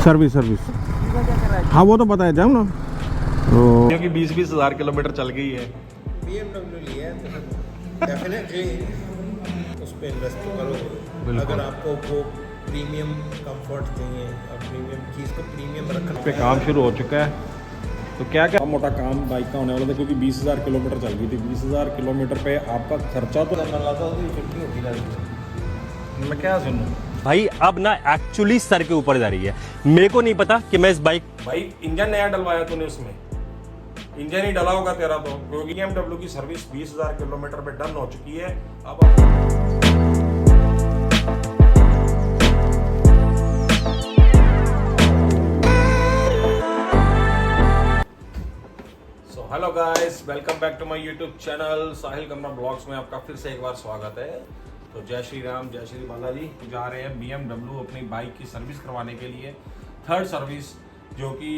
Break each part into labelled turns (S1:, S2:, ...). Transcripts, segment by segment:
S1: Service हाँ वो तो पता है जाऊँ ना तो
S2: क्योंकि 20-20 हज़ार किलोमीटर चल गई है।
S3: BMW ली है तो डेफिनेटली उस पर इन्वेस्ट तो करो। अगर आपको वो प्रीमियम कंफर्ट चाहिए और प्रीमियम चीज़ को प्रीमियम रखना
S2: पे काम शुरू हो चुका है। तो क्या क्या मोटा काम बाइक का होने वाला था, क्योंकि 20,000 किलोमीटर चल गई थी। 20,000 किलोमीटर पे आपका खर्चा तो
S3: छुट्टी होती रहती
S2: मैं क्या सुनूं
S4: भाई अब ना एक्चुअली सर के ऊपर जा रही है। मेरे को नहीं पता कि मैं इस बाइक
S2: भाई। इंजन नया डलवाया तूने, उसमें इंजन ही डला होगा तेरा तो, क्योंकि BMW की सर्विस 20,000 किलोमीटर पे डन हो चुकी है। अब hello guys, welcome back to my YouTube channel Sahil Kamra vlogs में आपका फिर से एक बार स्वागत है। तो जय श्री राम, जय श्री बालाजी। जा रहे हैं BMW अपनी बाइक की सर्विस करवाने के लिए, थर्ड सर्विस, जो कि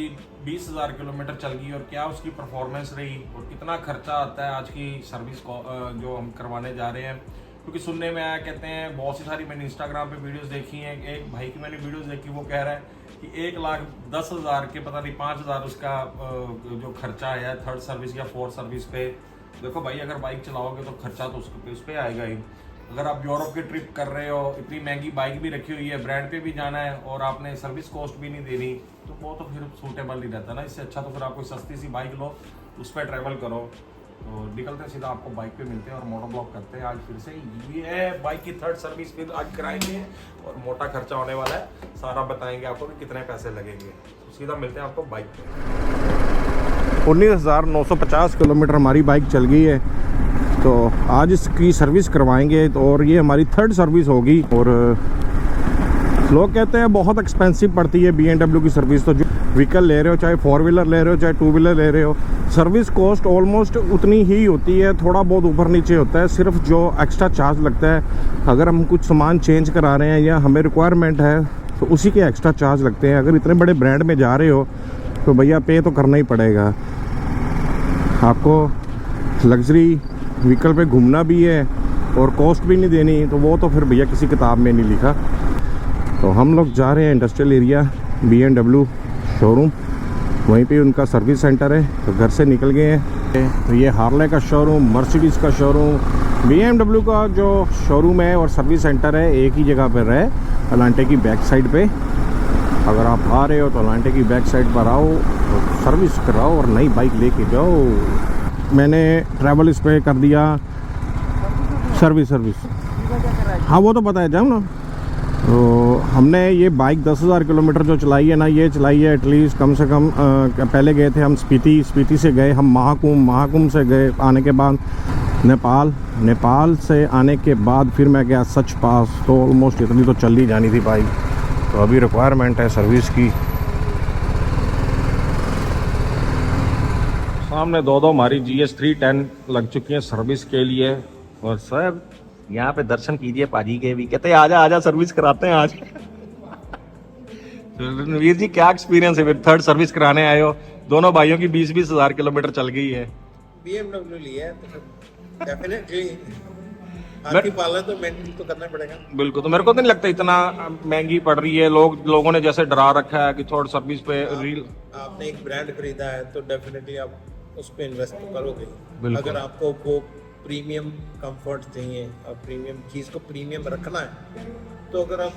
S2: 20,000 किलोमीटर चल गई। और क्या उसकी परफॉर्मेंस रही और कितना खर्चा आता है आज की सर्विस को जो हम करवाने जा रहे हैं। क्योंकि सुनने में आया, कहते हैं बहुत सी सारी, मैंने इंस्टाग्राम पे वीडियोस देखी हैं। एक भाई की मैंने वीडियोस देखी, वो कह रहा है कि 1,10,000 के पता नहीं 5,000 उसका जो खर्चा है थर्ड सर्विस या फोर्थ सर्विस पे। देखो भाई, अगर बाइक चलाओगे तो खर्चा तो उस पर आएगा ही। अगर आप यूरोप की ट्रिप कर रहे हो, इतनी महंगी बाइक भी रखी हुई है, ब्रांड पे भी जाना है और आपने सर्विस कॉस्ट भी नहीं देनी, तो वो तो फिर सूटेबल नहीं रहता ना। इससे अच्छा तो फिर आप कोई सस्ती सी बाइक लो, उस पर ट्रैवल करो। तो निकलते सीधा आपको बाइक पे मिलते हैं और मोटो ब्लॉग करते हैं आज फिर से। ये बाइक की थर्ड सर्विस फिर आज कराएंगे और मोटा खर्चा होने वाला है, सारा बताएंगे आपको कि कितने पैसे लगेंगे। तो सीधा मिलते हैं आपको बाइक पे।
S1: 19,950 किलोमीटर हमारी बाइक चल गई है, तो आज इसकी सर्विस करवाएंगे। तो और ये हमारी थर्ड सर्विस होगी। और लोग कहते हैं बहुत एक्सपेंसिव पड़ती है BMW की सर्विस। तो जो व्हीकल ले रहे हो, चाहे 4 व्हीलर ले रहे हो चाहे 2 व्हीलर ले रहे हो, सर्विस कॉस्ट ऑलमोस्ट उतनी ही होती है, थोड़ा बहुत ऊपर नीचे होता है। सिर्फ जो एक्स्ट्रा चार्ज लगता है, अगर हम कुछ सामान चेंज करा रहे हैं या हमें रिक्वायरमेंट है तो उसी के एक्स्ट्रा चार्ज लगते हैं। अगर इतने बड़े ब्रांड में जा रहे हो तो भैया पे तो करना ही पड़ेगा। आपको लग्जरी व्हीकल पे घूमना भी है और कॉस्ट भी नहीं देनी, तो वो तो फिर भैया किसी किताब में नहीं लिखा। तो हम लोग जा रहे हैं इंडस्ट्रियल एरिया BMW शोरूम, वहीं पे उनका सर्विस सेंटर है। तो घर से निकल गए हैं। तो ये हार्ले का शोरूम, मर्सिडीज़ का शोरूम, BMW का जो शोरूम है और सर्विस सेंटर है एक ही जगह पर है, अलांटे की बैक साइड पे। अगर आप आ रहे हो तो अलांटे की बैक साइड पर आओ, तो सर्विस कराओ और नई बाइक लेके जाओ। मैंने ट्रैवल इस पर कर दिया सर्विस हाँ वो तो पता है जाऊँ ना। तो हमने ये बाइक 10,000 किलोमीटर जो चलाई है ना, ये चलाई है एटलीस्ट कम से कम। पहले गए थे हम स्पीति से गए हम महाकुंभ से गए, आने के बाद नेपाल से आने के बाद फिर मैं गया सच पास। तो ऑलमोस्ट इतनी तो चल ही जानी थी बाइक। तो अभी रिक्वायरमेंट है सर्विस की।
S2: सामने दो हमारी GS 310 लग चुकी है सर्विस के लिए। और सर यहाँ पे दर्शन कीजिए पाजी के भी, कहते हैं आजा सर्विस कराते हैं आज। तो रणवीर जी, क्या एक्सपीरियंस है फिर थर्ड सर्विस कराने आए हो? दोनों भाइयों की 20-20 हज़ार किलोमीटर चल गई है।
S3: BMW ली है तो डेफिनेटली आपकी पालन तो मेंटेन तो करना पड़ेगा।
S2: बिल्कुल। तो मेरे को तो नहीं लगता इतना महंगी पड़ रही है। लोगों ने जैसे डरा रखा है कि थर्ड सर्विस पे रील।
S3: आपने एक ब्रांड खरीदा है तो डेफिनेटली आप उस पर इन्वेस्ट तो करोगे।
S2: बिल्कुल।
S3: अगर आपको वो प्रीमियम कंफर्ट चाहिए और प्रीमियम चीज़ को प्रीमियम रखना है, तो अगर आप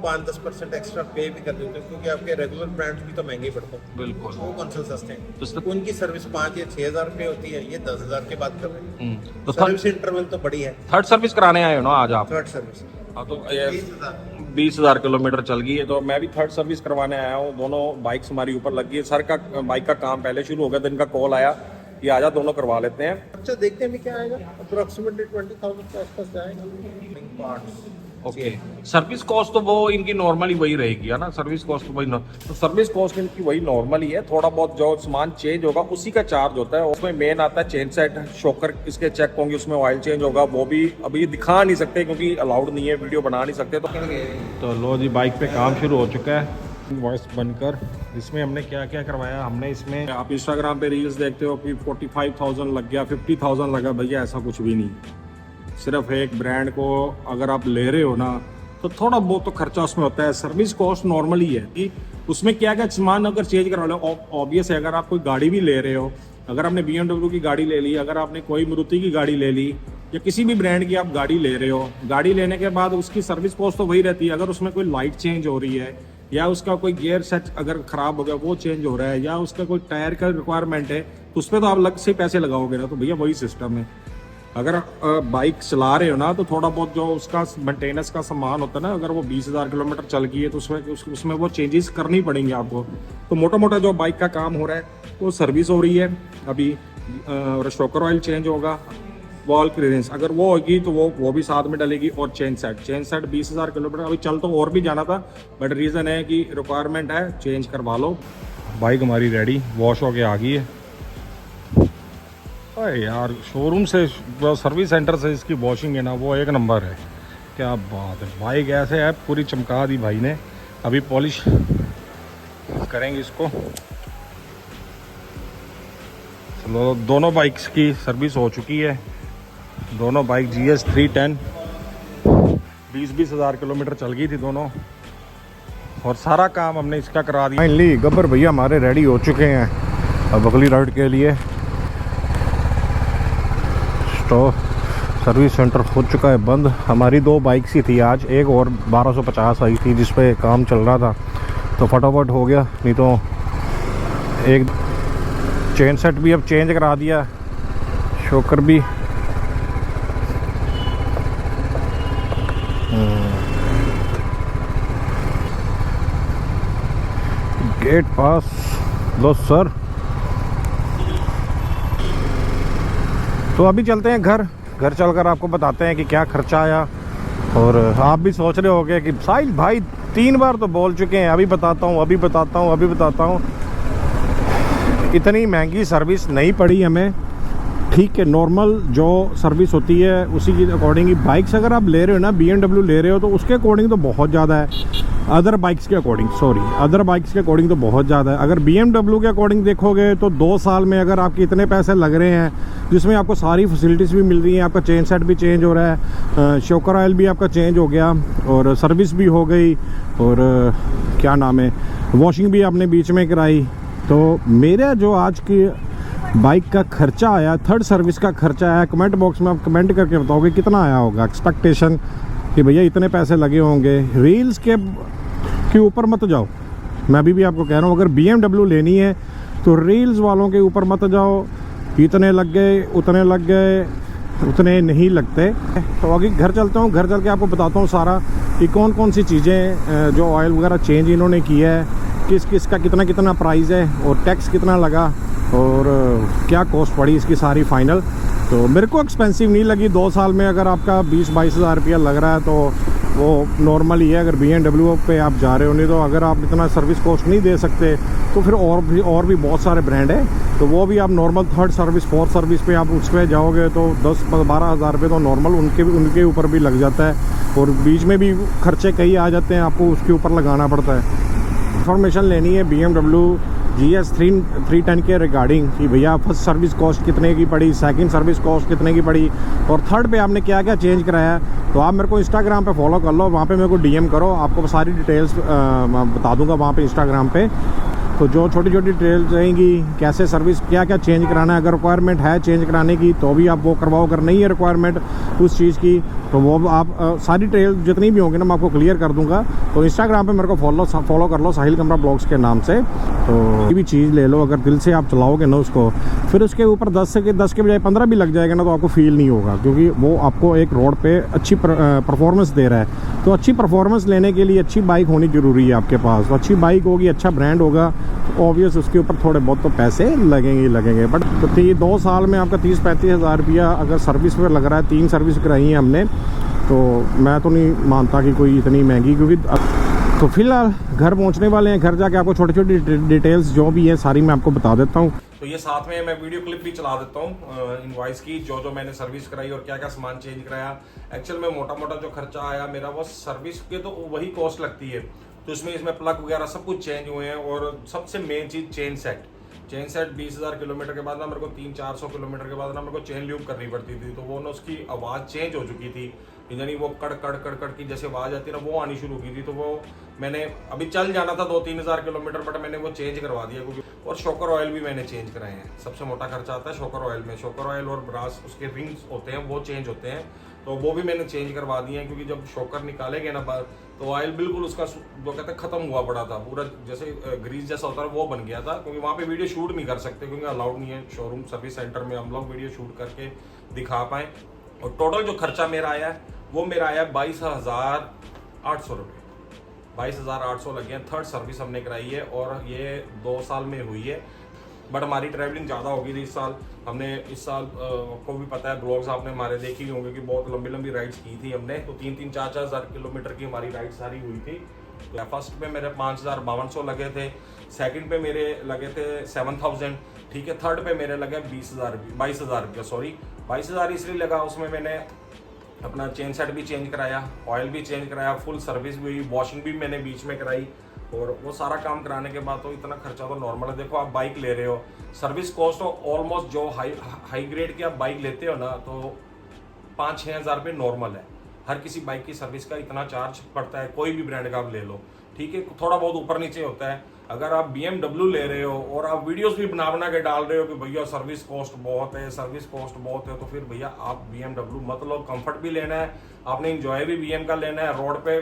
S3: 5-10% एक्स्ट्रा पे भी कर देते हो, क्योंकि आपके रेगुलर ब्रांड्स भी तो महंगे पड़ते हैं।
S2: बिल्कुल।
S3: वो कौन से सस्ते हैं?
S2: तो
S3: उनकी सर्विस 5 या 6,000 रुपये होती है, ये 10,000 की बात कर रहे हैं।
S2: तो
S3: सर्विस इंटरवल तो बड़ी है।
S2: थर्ड सर्विस कराने आए हो ना आज आप?
S3: थर्ड सर्विस
S2: हाँ, तो 20,000 किलोमीटर चल गई है। तो मैं भी थर्ड सर्विस करवाने आया हूँ। दोनों बाइक्स हमारी ऊपर लग गई है। सर का बाइक का काम पहले शुरू हो गया, दिन का कॉल आया कि आजा दोनों करवा लेते हैं।
S3: अच्छा, देखते हैं क्या आएगा। अप्रोक्सीमेटली 20,000 के आसपास जाएगा। Parts
S2: okay. सर्विस कॉस्ट तो वो इनकी नॉर्मली वही रहेगी, है ना? सर्विस कॉस्ट तो वही तो सर्विस कॉस्ट इनकी वही नॉर्मल ही है। थोड़ा बहुत जो सामान चेंज होगा उसी का चार्ज होता है। उसमें मेन आता है चेन सेट, शॉकर इसके चेक होंगे, उसमें ऑयल चेंज होगा। वो भी अभी दिखा नहीं सकते क्योंकि अलाउड नहीं है, वीडियो बना नहीं सकते। तो लो जी, बाइक पे काम शुरू हो चुका है वॉइस बनकर। इसमें हमने क्या क्या करवाया, हमने इसमें, आप इंस्टाग्राम पे रील्स देखते हो कि 45,000 लग गया, 50,000 लगा। भैया ऐसा कुछ भी नहीं। सिर्फ एक ब्रांड को अगर आप ले रहे हो ना, तो थोड़ा बहुत तो खर्चा उसमें होता है। सर्विस कॉस्ट नॉर्मल ही है कि उसमें क्या क्या सामान अगर चेंज करा लो, ऑब्वियस है अगर आप कोई गाड़ी भी ले रहे हो, अगर आपने BMW की गाड़ी ले ली, अगर आपने कोई मारुति की गाड़ी ले ली या किसी भी ब्रांड की आप गाड़ी ले रहे हो, गाड़ी लेने के बाद उसकी सर्विस कॉस्ट तो वही रहती है। अगर उसमें कोई लाइट चेंज हो रही है या उसका कोई गियर सेट अगर ख़राब हो गया वो चेंज हो रहा है या उसका कोई टायर का रिक्वायरमेंट है, तो उस पर तो आप अलग से पैसे लगाओगे ना। तो भैया वही सिस्टम है। अगर बाइक चला रहे हो ना तो थोड़ा बहुत जो उसका मेंटेनेंस का सामान होता है ना, अगर वो 20,000 किलोमीटर चल गई है तो उसमें वो चेंजेस करनी पड़ेंगे आपको। तो मोटा मोटा जो बाइक का काम हो रहा है वो सर्विस हो रही है। अभी शॉकर ऑयल चेंज होगा, वॉल क्लियरेंस अगर वो होगी तो वो भी साथ में डलेगी, और चेन सेट 20,000 किलोमीटर अभी चल तो और भी जाना था, बट रीज़न है कि रिक्वायरमेंट है, चेंज करवा लो। बाइक हमारी रेडी वॉश होके आ गई है। अरे यार शोरूम से सर्विस सेंटर से इसकी वॉशिंग है ना वो एक नंबर है। क्या बात है, बाइक ऐसे है पूरी चमका दी भाई ने। अभी पॉलिश करेंगे इसको। चलो दोनों बाइक्स की सर्विस हो चुकी है। दोनों बाइक GS 310 20,000 किलोमीटर चल गई थी दोनों, और सारा काम हमने इसका करा दिया। फाइनली गब्बर भैया हमारे रेडी हो चुके हैं अब अगली राइड के लिए। तो सर्विस सेंटर हो चुका है बंद। हमारी 2 बाइक्स ही थी आज, एक और 1250 आई थी जिस पे काम चल रहा था, तो फटाफट हो गया। नहीं तो एक चेन सेट भी अब चेंज करा दिया, शॉकर भी। गेट पास लो सर। तो अभी चलते हैं घर चलकर आपको बताते हैं कि क्या खर्चा आया। और आप भी सोच रहे होगे कि साहिल भाई 3 बार तो बोल चुके हैं, अभी बताता हूँ। इतनी महंगी सर्विस नहीं पड़ी हमें, ठीक है। नॉर्मल जो सर्विस होती है उसी के अकॉर्डिंग ही। बाइक्स अगर आप ले रहे हो ना, BMW ले रहे हो, तो उसके अकॉर्डिंग तो बहुत ज़्यादा है। अदर बाइक्स के अकॉर्डिंग तो बहुत ज़्यादा है। अगर BMW के अकॉर्डिंग देखोगे तो 2 साल में अगर आपके इतने पैसे लग रहे हैं, जिसमें आपको सारी फैसिलिटीज़ भी मिल रही हैं, आपका चेन सेट भी चेंज हो रहा है, शॉकर ऑयल भी आपका चेंज हो गया, और सर्विस भी हो गई, और क्या नाम है, वॉशिंग भी आपने बीच में कराई। तो मेरा जो आज की बाइक का खर्चा आया, 3rd सर्विस का खर्चा आया, कमेंट बॉक्स में आप कमेंट करके बताओगे कितना आया होगा। एक्सपेक्टेशन कि भैया इतने पैसे लगे होंगे। रील्स के ऊपर मत जाओ, मैं अभी भी आपको कह रहा हूँ। अगर BMW लेनी है तो रील्स वालों के ऊपर मत जाओ, इतने लग गए उतने नहीं लगते। तो आगे घर चलता हूँ, घर चल के आपको बताता हूँ सारा कि कौन कौन सी चीज़ें जो ऑयल वगैरह चेंज इन्होंने किया है, किस का कितना प्राइस है, और टैक्स कितना लगा, और क्या कॉस्ट पड़ी इसकी सारी फाइनल। तो मेरे को एक्सपेंसिव नहीं लगी। 2 साल में अगर आपका 20-22 हज़ार रुपया लग रहा है तो वो नॉर्मल ही है अगर BMW पे आप जा रहे हो। नहीं तो अगर आप इतना सर्विस कॉस्ट नहीं दे सकते तो फिर और भी बहुत सारे ब्रांड है, तो वो भी आप normal 3rd service 4th service पे आप उस पर जाओगे तो 10-12 हज़ार रुपये तो नॉर्मल उनके ऊपर भी लग जाता है, और बीच में भी खर्चे कई आ जाते हैं, आपको उसके ऊपर लगाना पड़ता है। इन्फॉर्मेशन लेनी है BMW GS 310 के रिगार्डिंग कि भैया फर्स्ट सर्विस कॉस्ट कितने की पड़ी, सेकंड सर्विस कॉस्ट कितने की पड़ी, और 3rd पे आपने क्या क्या चेंज कराया है। तो आप मेरे को इंस्टाग्राम पे फॉलो कर लो, वहाँ पे मेरे को DM करो, आपको सारी डिटेल्स बता दूंगा वहाँ पे इंस्टाग्राम पे। तो जो छोटी छोटी डिटेल्स रहेंगी, कैसे सर्विस क्या क्या चेंज कराना है, अगर रिक्वायरमेंट है चेंज कराने की तो भी आप वो करवाओ, अगर नहीं है रिक्वायरमेंट उस चीज़ की तो वो आप सारी डिटेल जितनी भी होंगी ना मैं आपको क्लियर कर दूंगा। तो इंस्टाग्राम पे मेरे को फॉलो कर लो साहिल कमरा ब्लॉग्स के नाम से। तो कोई भी चीज़ ले लो, अगर दिल से आप चलाओगे ना उसको, फिर उसके ऊपर 10 के बजाय 15 भी लग जाएगा ना तो आपको फील नहीं होगा, क्योंकि वो आपको एक रोड पे अच्छी परफॉर्मेंस दे रहा है। तो अच्छी परफॉर्मेंस लेने के लिए अच्छी बाइक होनी ज़रूरी है आपके पास। तो अच्छी बाइक होगी, अच्छा ब्रांड होगा, तो ऑब्वियस उसके ऊपर थोड़े बहुत तो पैसे लगेंगे। बट तो 2 साल में आपका 30-35 हज़ार रुपया अगर सर्विस पे लग रहा है, 3 सर्विस कराई है हमने, तो मैं तो नहीं मानता कि कोई इतनी महंगी, क्योंकि तो फिलहाल घर पहुंचने वाले हैं। घर जाके आपको छोटी छोटी डिटेल्स जो भी है सारी मैं आपको बता देता हूँ। तो ये साथ में मैं वीडियो क्लिप भी चला देता हूँ इनवॉइस की, जो मैंने सर्विस कराई और क्या क्या सामान चेंज कराया। एक्चुअल में मोटा जो खर्चा आया मेरा वो सर्विस के तो वही कॉस्ट लगती है, तो इसमें प्लग वगैरह सब कुछ चेंज हुए हैं। और सबसे मेन चीज़ चेन सेट 20,000 किलोमीटर के बाद ना मेरे को 300-400 किलोमीटर के बाद ना मेरे को चेन ल्यूब करनी पड़ती थी, तो वो ना उसकी आवाज़ चेंज हो चुकी थी, यानी वो कड़ की जैसे आवाज़ आती है ना वो आनी शुरू की थी। तो वो मैंने अभी चल जाना था 2-3 हज़ार किलोमीटर, बट मैंने वो चेंज करवा दिया क्योंकि, और शॉकर ऑयल भी मैंने चेंज कराए हैं। सबसे मोटा खर्चा आता है शॉकर ऑयल में। शॉकर ऑयल और ब्रास उसके रिंग्स होते हैं वो चेंज होते हैं, तो वो भी मैंने चेंज करवा दिए हैं क्योंकि जब शॉकर निकालेंगे ना बाहर तो ऑयल बिल्कुल उसका जो कहते हैं खत्म हुआ पड़ा था, पूरा जैसे ग्रीस जैसा होता है वो बन गया था। क्योंकि वहाँ पे वीडियो शूट नहीं कर सकते क्योंकि अलाउड नहीं है शोरूम सर्विस सेंटर में हम लोग वीडियो शूट करके दिखा पाएँ। और टोटल जो खर्चा मेरा आया है वो मेरा आया 22,800 रुपये। 22,800 लगे हैं। थर्ड सर्विस हमने कराई है और ये 2 साल में हुई है, बट हमारी ट्रैवलिंग ज़्यादा हो गई थी इस साल। हमने इस साल आपको भी पता है, ब्लॉग्स आपने हमारे देखी होंगे कि बहुत लंबी लंबी राइड्स की थी हमने, तो 3-3, 4-4 हज़ार किलोमीटर की हमारी राइड सारी हुई थी। तो फर्स्ट पे मेरे 5,5200 लगे थे, सेकंड पे मेरे लगे थे 7,000, ठीक है। थर्ड पे मेरे लगे 22,000 रुपये, सॉरी 22,000 इसलिए लगा, उसमें मैंने अपना चेन सेट भी चेंज कराया, ऑयल भी चेंज कराया, फुल सर्विस भी हुई, वॉशिंग भी मैंने बीच में कराई, और वो सारा काम कराने के बाद तो इतना खर्चा तो नॉर्मल है। देखो आप बाइक ले रहे हो, सर्विस कॉस्ट ऑलमोस्ट जो हाई ग्रेड की आप बाइक लेते हो ना तो 5-6 हज़ार रुपये नॉर्मल है। हर किसी बाइक की सर्विस का इतना चार्ज पड़ता है, कोई भी ब्रांड का आप ले लो, ठीक है। थोड़ा बहुत ऊपर नीचे होता है। अगर आप BMW ले रहे हो और आप वीडियोस भी बना के डाल रहे हो कि भैया सर्विस कॉस्ट बहुत है, सर्विस कॉस्ट बहुत है, तो फिर भैया आप BMW मत लो। कंफर्ट भी लेना है आपने, इंजॉय भी BM का लेना है, रोड पे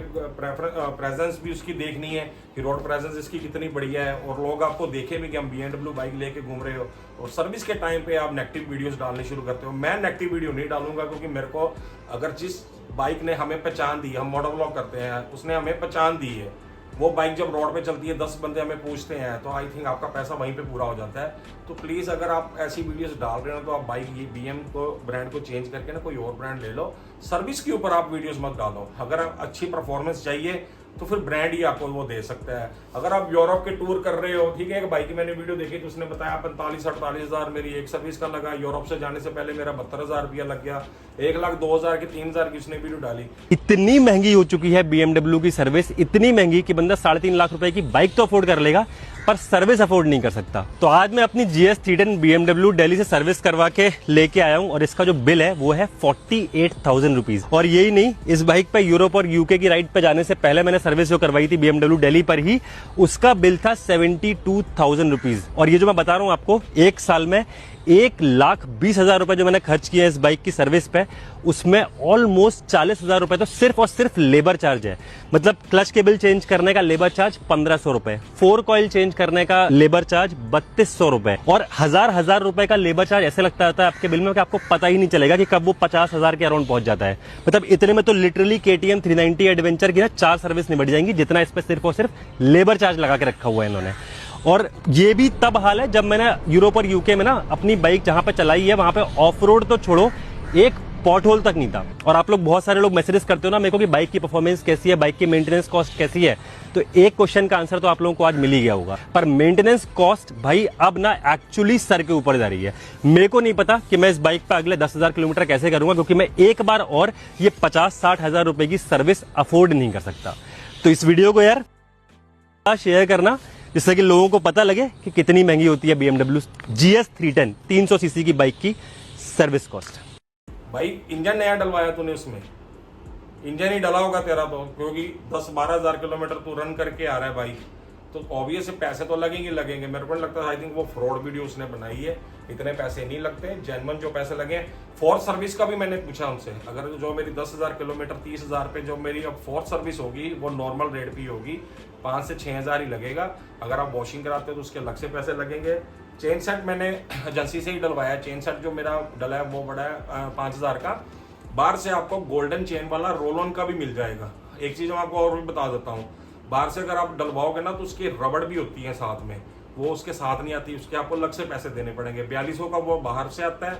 S2: प्रेजेंस भी उसकी देखनी है कि रोड प्रेजेंस इसकी कितनी बढ़िया है, और लोग आपको देखे भी कि हम BMW बाइक लेके घूम रहे हो। और सर्विस के टाइम पे आप नेगेटिव वीडियोस डालने शुरू करते हो। मैं नेगेटिव वीडियो नहीं डालूंगा क्योंकि मेरे को, अगर जिस बाइक ने हमें पहचान दी, हम मोटो व्लॉग करते हैं, उसने हमें पहचान दी है, वो बाइक जब रोड पे चलती है 10 बंदे हमें पूछते हैं, तो आई थिंक आपका पैसा वहीं पे पूरा हो जाता है। तो प्लीज़ अगर आप ऐसी वीडियोस डाल रहे हो तो आप बाइक ये BM को ब्रांड को चेंज करके ना कोई और ब्रांड ले लो। सर्विस के ऊपर आप वीडियोस मत डालो। अगर आप अच्छी परफॉर्मेंस चाहिए तो फिर ब्रांड ही आपको वो दे सकता है। अगर आप यूरोप के टूर कर रहे हो, ठीक है, एक बाइक की मैंने वीडियो देखी तो उसने बताया 45-48 हज़ार मेरी एक सर्विस का लगा। यूरोप से जाने से पहले मेरा 72,000 रुपया लग गया। 1,02,000 की 3,000 की उसने वीडियो डाली।
S4: इतनी महंगी हो चुकी है BMW की सर्विस, इतनी महंगी कि बंदा 3.5 लाख रुपए की बाइक तो अफोर्ड कर लेगा पर सर्विस अफोर्ड नहीं कर सकता। तो आज मैं अपनी GS 310 BMW दिल्ली से सर्विस करवा के लेके आया हूं और इसका जो बिल है वो है 48,000 रुपीज। और यही नहीं, इस बाइक पे यूरोप और UK की राइड पे जाने से पहले मैंने सर्विस जो करवाई थी BMW दिल्ली पर ही, उसका बिल था 72,000 रुपीज। और ये जो मैं बता रहा हूं आपको, एक साल में 1,20,000 रुपए जो मैंने खर्च किया है इस बाइक की सर्विस पे, उसमें ऑलमोस्ट 40,000 रुपए तो सिर्फ और सिर्फ लेबर चार्ज है। मतलब क्लच केबल चेंज करने का लेबर चार्ज 1,500 रुपए, 4 कॉइल चेंज करने का लेबर चार्ज 3,200 रुपए, और हजार रुपए का लेबर चार्ज ऐसे लगता है आपके बिल में कि आपको पता ही नहीं चलेगा कि कब वो 50,000 के अराउंड पहुंच जाता है। मतलब इतने में तो लिटरली KTM 390 एडवेंचर की ना 4 सर्विस निबट जाएंगी, जितना इस पे सिर्फ और सिर्फ लेबर चार्ज लगा के रखा हुआ है इन्होंने। और ये भी तब हाल है जब मैंने यूरोप और UK में ना अपनी बाइक जहां पे चलाई है, वहां पे ऑफ रोड तो छोड़ो, एक पॉट होल तक नहीं था। और आप लोग बहुत सारे लोग मैसेजेस करते हो ना मेरे को कि बाइक की परफॉर्मेंस कैसी है, बाइक की मेंटेनेंस कॉस्ट कैसी है, तो एक क्वेश्चन का आंसर तो आप लोगों को आज मिल ही गया होगा। पर मेंटेनेंस कॉस्ट भाई अब ना एक्चुअली सर के ऊपर जा रही है। मेरे को नहीं पता कि मैं इस बाइक पे अगले 10,000 किलोमीटर कैसे करूंगा, क्योंकि मैं एक बार और ये 50-60 हज़ार रुपए की सर्विस अफोर्ड नहीं कर सकता। तो इस वीडियो को यार शेयर करना जिससे कि लोगों को पता लगे कि कितनी महंगी होती है BMW GS 310 300 सीसी की बाइक की सर्विस कॉस्ट।
S2: भाई इंजन नया डलवाया तूने, उसमें इंजन ही डला होगा तेरा तो, क्योंकि 10-12 हज़ार किलोमीटर तू रन करके आ रहा है बाइक, तो ऑब्वियस पैसे तो लगेंगे। मेरे को लगता है आई थिंक वो फ्रॉड वीडियो उसने बनाई है, इतने पैसे नहीं लगते, जेन्युइन जो पैसे लगे। फोर्थ सर्विस का भी मैंने पूछा उनसे, अगर जो मेरी 10,000 किलोमीटर 30,000 पे जो मेरी अब फोर्थ सर्विस होगी वो नॉर्मल रेट पे होगी, 5 से 6 हज़ार ही लगेगा। अगर आप वॉशिंग कराते हो तो उसके अलग से पैसे लगेंगे। चेन सेट मैंने एजेंसी से ही डलवाया, चेन सेट जो मेरा डला है वो बड़ा है 5,000 का। बाहर से आपको गोल्डन चेन वाला रोल ऑन का भी मिल जाएगा। एक चीज़ मैं आपको और भी बता देता हूँ, बाहर से अगर आप डलवाओगे ना तो उसकी रबड़ भी होती है साथ में, वो उसके साथ नहीं आती, उसके आपको अलग से पैसे देने पड़ेंगे। 4200 का वो बाहर से आता है,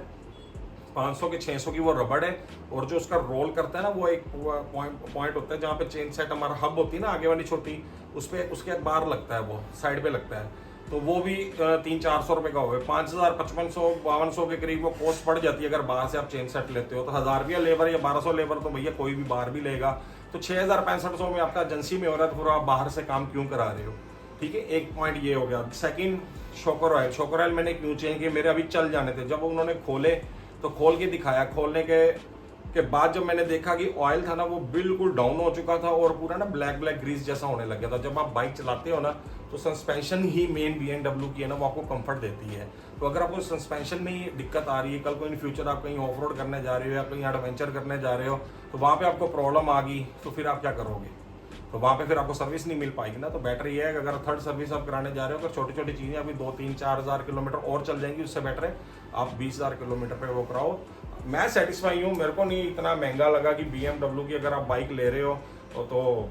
S2: 500 के 600 की वो रबड़ है, और जो उसका रोल करता है ना वो एक पॉइंट होता है जहाँ पे चेन सेट हमारा हब होती है ना आगे वाली छोटी, उस पर उसके बाहर लगता है, वो साइड पे लगता है, तो वो भी 300-400 रुपए का होगा। 5,000, 5,500-5,200 के करीब वो कॉस्ट पड़ जाती है अगर बाहर से आप चेन सेट लेते हो। तो 1,000 रुपया लेबर या 1,200 लेबर तो भैया कोई भी बाहर भी लेगा, तो 6,000-6,500 में आपका एजेंसी में हो रहा है, तो फिर आप बाहर से काम क्यों करा रहे हो, ठीक है। एक पॉइंट ये हो गया। सेकंड, शॉकर ऑयल मैंने क्यों चेंज किए, मेरे अभी चल जाने थे, जब उन्होंने खोले तो खोल के दिखाया, खोलने के के बाद जब मैंने देखा कि ऑयल था ना वो बिल्कुल डाउन हो चुका था और पूरा ना ब्लैक ब्लैक ग्रीस जैसा होने लग गया था। जब आप बाइक चलाते हो ना तो सस्पेंशन ही मेन BMW की है ना, वो आपको कंफर्ट देती है। तो अगर आपको सस्पेंशन में ही दिक्कत आ रही है, कल को इन फ्यूचर आप कहीं ऑफ रोड करने जा रहे हो या कहीं एडवेंचर करने जा रहे हो तो वहाँ पे आपको प्रॉब्लम आ गई तो फिर आप क्या करोगे? तो वहाँ पे फिर आपको सर्विस नहीं मिल पाएगी ना। तो बेटर ये है कि अगर थर्ड सर्विस आप कराने जा रहे हो, अगर छोटी छोटी चीज़ें अभी 2-3-4 हज़ार किलोमीटर और चल जाएंगी, उससे बेटर है आप 20,000 किलोमीटर पे वो कराओ। मैं सेटिस्फाई हूँ, मेरे को नहीं इतना महंगा लगा कि BMW की अगर आप बाइक ले रहे हो तो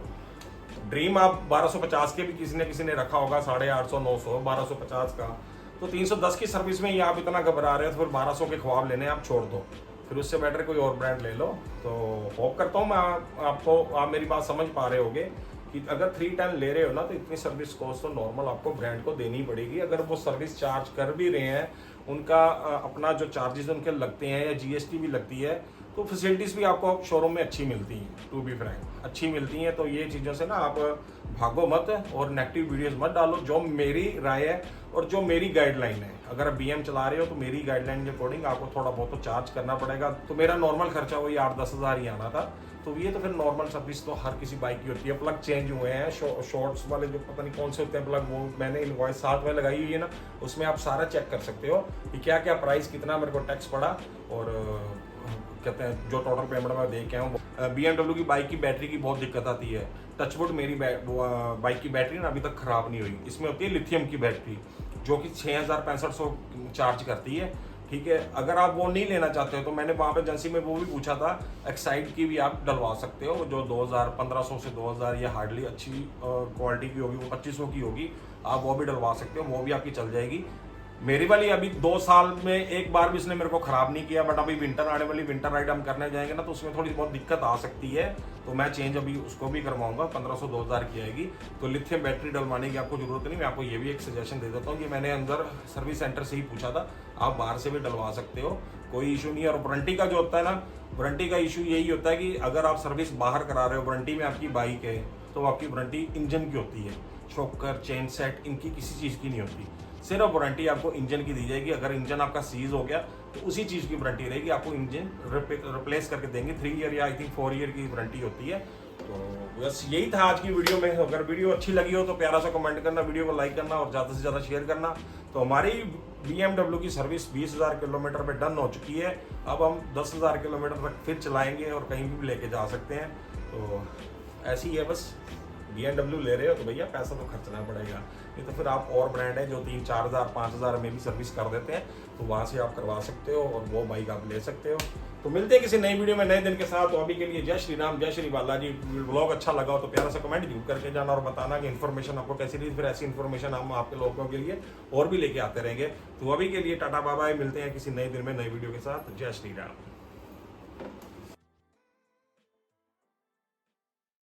S2: ड्रीम आप 1250 के भी किसी ने रखा होगा, 850 900 1250 का, तो 310 की सर्विस में ही आप इतना घबरा रहे हो तो फिर 1200 के ख्वाब लेने आप छोड़ दो, फिर उससे बेटर कोई और ब्रांड ले लो। तो होप करता हूँ मैं आप मेरी बात समझ पा रहे होगे कि अगर 310 ले रहे हो ना तो इतनी सर्विस कॉस्ट तो नॉर्मल आपको ब्रांड को देनी पड़ेगी। अगर वो सर्विस चार्ज कर भी रहे हैं, उनका अपना जो चार्जेस उनके लगते हैं या GST भी लगती है, तो फैसिलिटीज़ भी आपको शोरूम में अच्छी मिलती हैं, टू बी फ्रैंक अच्छी मिलती हैं। तो ये चीज़ों से ना आप भागो मत और नेगेटिव वीडियोस मत डालो। जो मेरी राय है और जो मेरी गाइडलाइन है, अगर आप BM चला रहे हो तो मेरी गाइडलाइन के अकॉर्डिंग आपको थोड़ा बहुत तो चार्ज करना पड़ेगा। तो मेरा नॉर्मल खर्चा वही 8-10 हज़ार ही आना था। तो ये तो फिर नॉर्मल सर्विस तो हर किसी बाइक की होती है। प्लग चेंज हुए हैं, शॉर्ट्स वाले जो पता नहीं कौन से होते हैं प्लग, वो मैंने इनवॉइस साथ में लगाई हुई है ना, उसमें आप सारा चेक कर सकते हो कि क्या क्या प्राइस, कितना मेरे को टैक्स पड़ा और कहते हैं जो टोटल पेमेंट मैं दे के आऊँ। BMW की बाइक की बैटरी की बहुत दिक्कत आती है। टचवुड मेरी बाइक की बैटरी ना अभी तक ख़राब नहीं हुई। इसमें होती है लिथियम की बैटरी जो कि 6500 चार्ज करती है, ठीक है। अगर आप वो नहीं लेना चाहते हो तो मैंने वहाँ पे एजेंसी में वो भी पूछा था, एक्साइड की भी आप डलवा सकते हो जो 1500 से 2000 या हार्डली अच्छी क्वालिटी की होगी, वो 2500 की होगी, आप वो भी डलवा सकते हो, वो भी आपकी चल जाएगी। मेरी वाली अभी 2 साल में एक बार भी इसने मेरे को ख़राब नहीं किया, बट अभी विंटर आने वाली विंटर राइड हम करने जाएंगे ना तो उसमें थोड़ी बहुत दिक्कत आ सकती है, तो मैं चेंज अभी उसको भी करवाऊंगा। 1500-2000 की आएगी। तो लिथियम बैटरी डलवाने की आपको जरूरत नहीं। मैं आपको ये भी एक सजेशन दे देता हूँ कि मैंने अंदर सर्विस सेंटर से ही पूछा था, आप बाहर से भी डलवा सकते हो, कोई इशू नहीं है। और वारंटी का जो होता है ना, वारंटी का इशू यही होता है कि अगर आप सर्विस बाहर करा रहे हो, वारंटी में आपकी बाइक है तो आपकी वारंटी इंजन की होती है, शॉकर, चेन सेट, इनकी किसी चीज़ की नहीं होती। सिर्फ वारंटी आपको इंजन की दी जाएगी। अगर इंजन आपका सीज हो गया तो उसी चीज़ की वारंटी रहेगी, आपको इंजन रिप्लेस करके देंगे। 3 ईयर या आई थिंक 4 ईयर की वारंटी होती है। तो बस यही था आज की वीडियो में। अगर वीडियो अच्छी लगी हो तो प्यारा सा कमेंट करना, वीडियो को लाइक करना और ज़्यादा से ज़्यादा शेयर करना। तो हमारी BMW की सर्विस 20,000 किलोमीटर पे डन हो चुकी है। अब हम 10,000 किलोमीटर तक फिर चलाएंगे और कहीं भी लेके जा सकते हैं। तो ऐसी ही है बस, BMW ले रहे हो तो भैया पैसा तो खर्चना पड़ेगा, नहीं तो फिर आप और ब्रांड है जो 3-4 हज़ार 5 हज़ार में भी सर्विस कर देते हैं, तो वहाँ से आप करवा सकते हो और वो बाइक आप ले सकते हो। तो मिलते हैं किसी नई वीडियो में नए दिन के साथ। तो अभी के लिए जय श्री राम, जय श्री बालाजी। ब्लॉग अच्छा लगा हो तो प्यारा सा कमेंट जरूर करके जाना और बताना कि इन्फॉर्मेशन आपको कैसी रही। फिर ऐसी इन्फॉर्मेशन हम आपके लोगों के लिए और भी लेके आते रहेंगे। तो अभी के लिए टाटा बाय बाय, मिलते हैं किसी नए दिन में नई वीडियो के साथ। जय श्री राम।